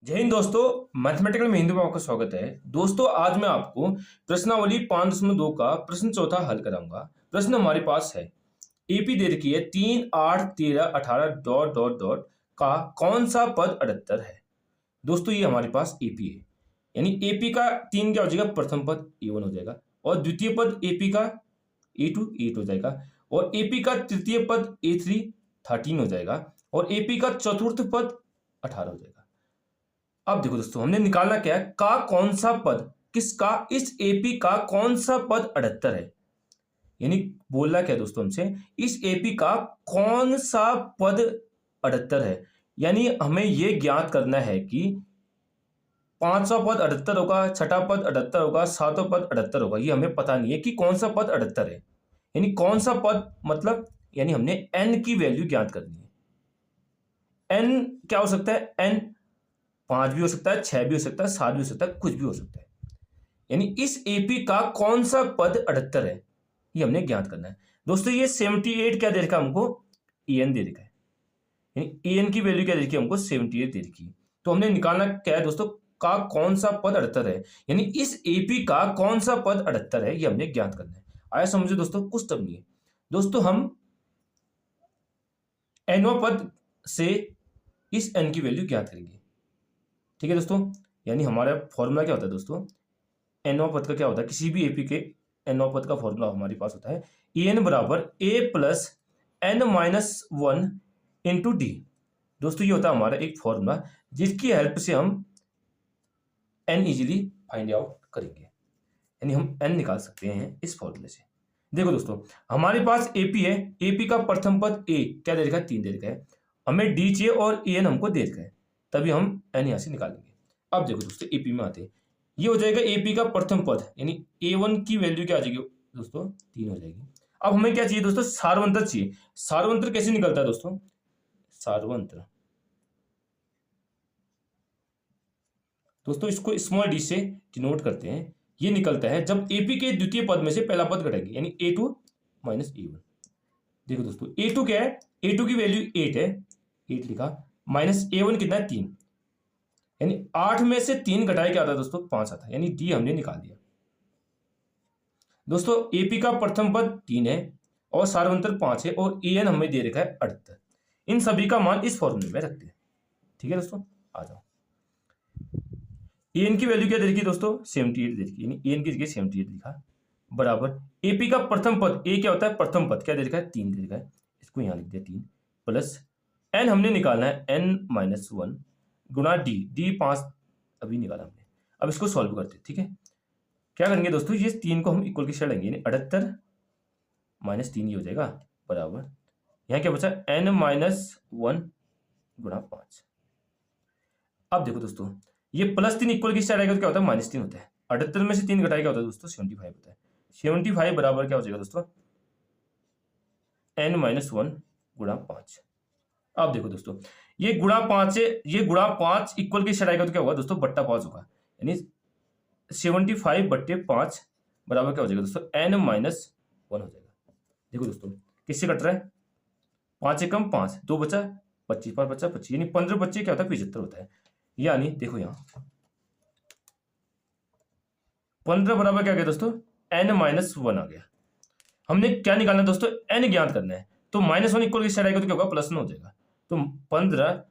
जय हिंद दोस्तों। मैथमेटिकल में हिंदी में आपका स्वागत है। दोस्तों आज मैं आपको प्रश्नावली 5.2 का प्रश्न चौथा हल कराऊंगा। प्रश्न हमारे पास है एपी दे रखी है 3, 8, 13, 18 डॉट डॉट डॉट का कौन सा पद 78 है। दोस्तों ये हमारे पास एपी है, यानी एपी का 3 क्या हो जाएगा, प्रथम पद A1 हो जाएगा और द्वितीय पद एपी का A2 8 हो जाएगा और एपी का तृतीय पद A3 13 हो जाएगा और एपी का चतुर्थ पद 18 हो जाएगा। अब देखो दोस्तों, हमने निकालना क्या है, का कौन सा पद, किसका, इस एपी का कौन सा पद 78 है। यानी बोलना क्या है दोस्तों हमसे, इस एपी का कौन सा पद 78 है। यानी हमें यह ज्ञात करना है कि 5वां पद 78 होगा, छठा पद 78 होगा, सातवां पद 78 होगा। ये हमें पता नहीं है कि कौन सा पद 78 है। यानी कौन सा पद मतलब, यानी हमने एन की वैल्यू ज्ञात करनी है। एन क्या हो सकता है, एन 5 भी हो सकता है, 6 भी हो सकता है, 7 भी हो सकता है, कुछ भी हो सकता है। यानी इस एपी का कौन सा पद 78 है, ये हमने ज्ञात करना है। दोस्तों ये 78 क्या दे रखा है हमको, एन दे रखा है। यानी एन की वैल्यू क्या दे रखी है हमको, 78 दे रखी है। तो हमने निकालना क्या है दोस्तों, का कौन सा पद 78 है। यानी इस एपी का कौन सा पद 78 है, ये हमने ज्ञात करना है। आया समझो दोस्तों, कुछ तब नहीं है। दोस्तों हम एनवा पद से इस एन की वैल्यू ज्ञात करेंगे। ठीक है दोस्तों, यानी हमारा फॉर्मूला क्या होता है दोस्तों, एनवा पद का क्या होता है, किसी भी एपी के एनवा पद का फॉर्मूला हमारे पास होता है एन बराबर A plus N minus 1 into D. दोस्तों ये होता है हमारा एक फॉर्मूला जिसकी हेल्प से हम एन इजीली फाइंड आउट करेंगे। यानी हम एन निकाल सकते हैं इस फॉर्मूले से। देखो दोस्तों, हमारे पास एपी है, एपी का प्रथम पद ए क्या दे रखा है, 3 दे रखा है। हमें डी चाहिए और एन हमको दे रखा है, तभी हम एन यहां से निकालेंगे। अब देखो दोस्तों, एपी में आते हैं, ये हो जाएगा एपी का प्रथम पद, यानी A1 की वैल्यू क्या आ जाएगी दोस्तों, 3 हो जाएगी। अब हमें क्या चाहिए दोस्तों, सार्वंत्र चाहिए। सार्वंत्र कैसे निकलता है दोस्तों, सार्वंत्र दोस्तों इसको स्मॉल डी से डिनोट करते हैं। ये निकलता है जब एपी के द्वितीय पद में से पहला पद घटेगी, यानी A2 माइनस A1। देखो दोस्तों A2 क्या है, A2 की वैल्यू 8 है, 8 लिखा, माइनस A1 कितना है, 3। यानी 8 में से 3 घटाए क्या आता है दोस्तों, 5 आता है। यानी डी हमने निकाल दिया। दोस्तों एपी का प्रथम पद 3 है और सार्वंत्र 5 है और एन हमें दे रखा है 78। इन सभी का मान इस फॉर्मूले में रखते हैं। ठीक है दोस्तों, आ जाओ। एन की वैल्यू क्या दे रखी है दोस्तों, 78 दे रखी है, यानी एन की जगह 78 लिखा, बराबर एपी का प्रथम पद, ए क्या होता है, प्रथम पद क्या दे रखा है, 3 दे रखा है, इसको यहां लिख दिया 3, प्लस एन हमने निकालना है एन माइनस 1 गुणा डी, डी 5 अभी निकाला हमने। अब इसको सॉल्व करते हैं। ठीक है, क्या करेंगे दोस्तों, ये 3 को हम इक्वल की साइड लेंगे, यानी 78 माइनस 3 ये हो जाएगा, बराबर यहाँ क्या बचा, एन माइनस 1 गुणा 5। अब देखो दोस्तों, ये प्लस 3 इक्वल की साइड आएगा तो क्या होता है, माइनस 3 होता है। 78 में से 3 घटाया क्या होता है दोस्तों, 75 होता है। 75 बराबर क्या हो जाएगा दोस्तों, एन माइनस 1 गुणा 5। अब देखो दोस्तों, ये गुणा 5 है, ये गुणा 5 इक्वल की साइड आएगा तो क्या होगा दोस्तों, बट्टा 5 होगा। यानी 75 बट्टे 5 बराबर क्या हो जाएगा दोस्तों, एन माइनस 1 हो जाएगा। देखो दोस्तों किससे कट रहा है, 5 एकम 5, 2 बचा 25, 5 बचा 25, यानी 15 बच्चे क्या होता है, 75 होता है। यानी देखो यहाँ 15 बराबर क्या गया दोस्तों, एन माइनस 1 आ गया। हमने क्या निकालना है दोस्तों, एन ज्ञात करना है। तो माइनस 1 इक्वल की साइड आएगा तो क्या होगा, प्लस 1 हो जाएगा। तो 15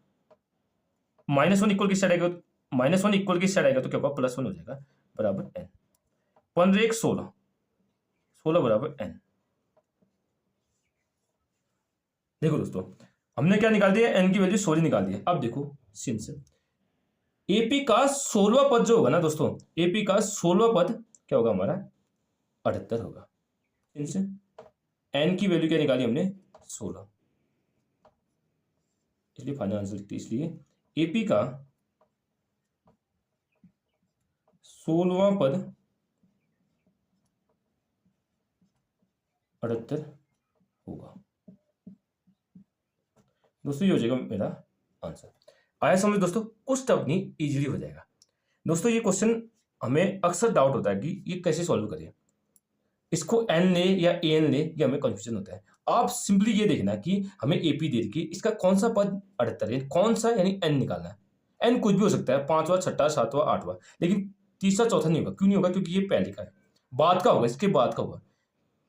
माइनस 1 इक्वल की साइड आएगा, माइनस 1 इक्वल की साइड आएगा तो क्या होगा, प्लस 1 हो जाएगा, बराबर एन। 15 1 16, 16 बराबर एन। देखो दोस्तों हमने क्या निकाल दिया, एन की वैल्यू 16 निकाल दी। अब देखो सिंस एपी का 16वां पद जो होगा ना दोस्तों, एपी का 16वां पद क्या होगा हमारा, 78 होगा। सिंस एन की वैल्यू क्या निकाली हमने, 16, इसलिए फाइनल आंसर लिखते, इसलिए एपी का 16वां पद 78 होगा। दोस्तों ये हो जाएगा मेरा आंसर। आया समझ दोस्तों, कुछ टफ नहीं, इजीली हो जाएगा। दोस्तों ये क्वेश्चन हमें अक्सर डाउट होता है कि ये कैसे सॉल्व करें, इसको एन ले या एन ले, ये हमें कंफ्यूजन होता है। आप सिंपली ये देखना कि हमें एपी दे रखी, इसका कौन सा पद 78 है, कौन सा, यानी एन निकालना है। एन कुछ भी हो सकता है, 5वां, 6वां, 7वां, 8वां, लेकिन तीसरा चौथा नहीं होगा। क्यों नहीं होगा? क्योंकि ये पहले का है, बाद का होगा, इसके बाद का होगा।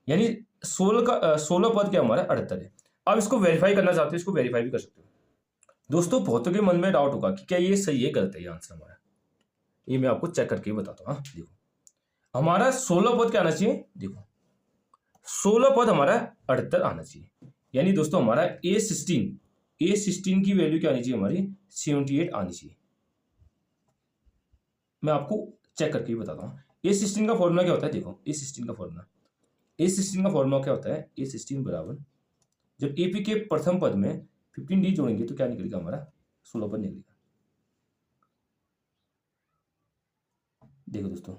यानी 16 पद क्या हमारा 78 है। अब इसको वेरीफाई करना चाहते हो, इसको वेरीफाई भी कर सकते हो। दोस्तों बहुतों के मन में डाउट होगा कि क्या ये सही है गलत है ये आंसर हमारा। ये मैं आपको चेक करके बताता हूँ। देखो हमारा 16 पद क्या आना चाहिए, देखो 16 पद हमारा 78 आना चाहिए। यानी दोस्तों हमारा A16 की वैल्यू क्या आनी चाहिए हमारी 78 आनी चाहिए। मैं आपको चेक करके भी बताता हूँ। A16 का फॉर्मूला क्या होता है, देखो A16 का फॉर्मूला क्या होता है, A16 बराबर, जब AP के प्रथम पद में 15D जोड़ेंगे तो क्या निकलेगा हमारा 16 पद निकलेगा। देखो दोस्तों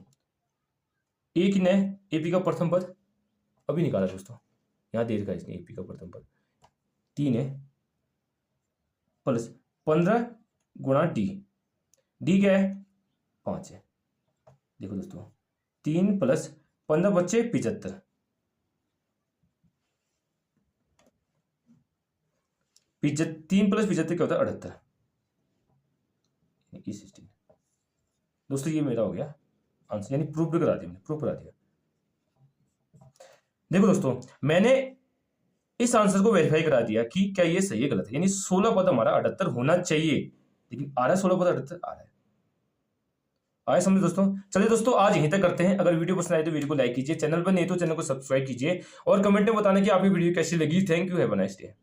A कितना है, AP का प्रथम पद अभी निकाला दोस्तों, यहां दे रखा है इसने AP का प्रथम पद 3 है, प्लस 15 गुणा D क्या है 5 है। देखो दोस्तों 3 प्लस 15 बच्चे 75, 3 प्लस 75 क्या होता है 78। E16 दोस्तों ये मेरा हो गया आंसर, यानी प्रूफ भी करा दिया मैंने, प्रूफ करा दिया। देखो दोस्तों मैंने इस आंसर को वेरीफाई करा दिया कि क्या ये सही है गलत है। यानी 16 पद हमारा 78 होना चाहिए, लेकिन आ रहा है 16 पद 78 आ रहा है। आए समझ दोस्तों। चलिए दोस्तों आज यहीं तक करते हैं। अगर वीडियो पसंद आए तो वीडियो को लाइक कीजिए, चैनल पर नहीं तो चैनल को सब्सक्राइब कीजिए और कमेंट में बताना कि आपकी वीडियो कैसी लगी। Thank you, have a nice day.